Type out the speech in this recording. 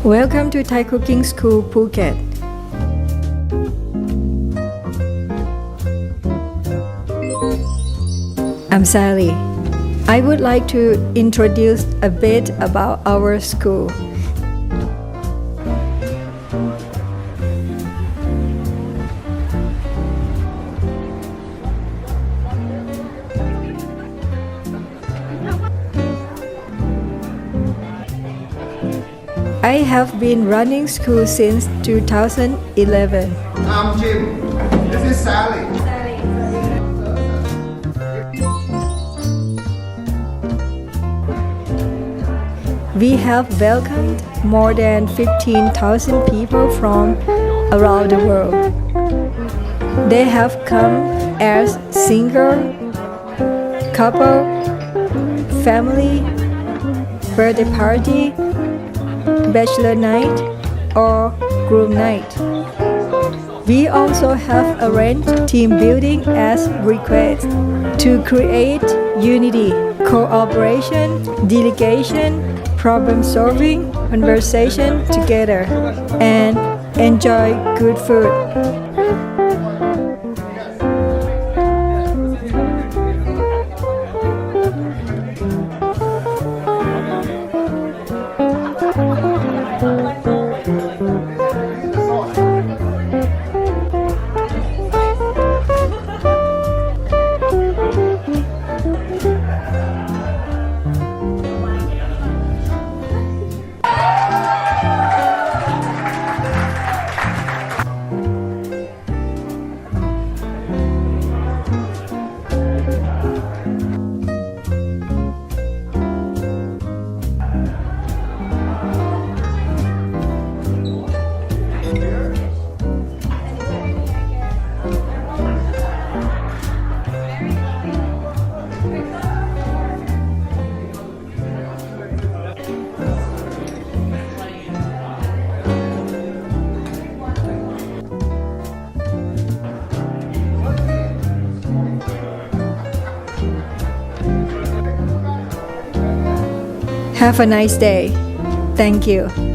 Welcome to Thai Cooking School Phuket. I'm Sally. I would like to introduce a bit about our school. I have been running school since 2011. I'm Jim. This is Sally. We have welcomed more than 15,000 people from around the world. They have come as single, couple, family, birthday party, bachelor night, or groom night. We also have arranged team building as request to create unity, cooperation, delegation, problem solving, conversation together, and enjoy good food. Have a nice day. Thank you.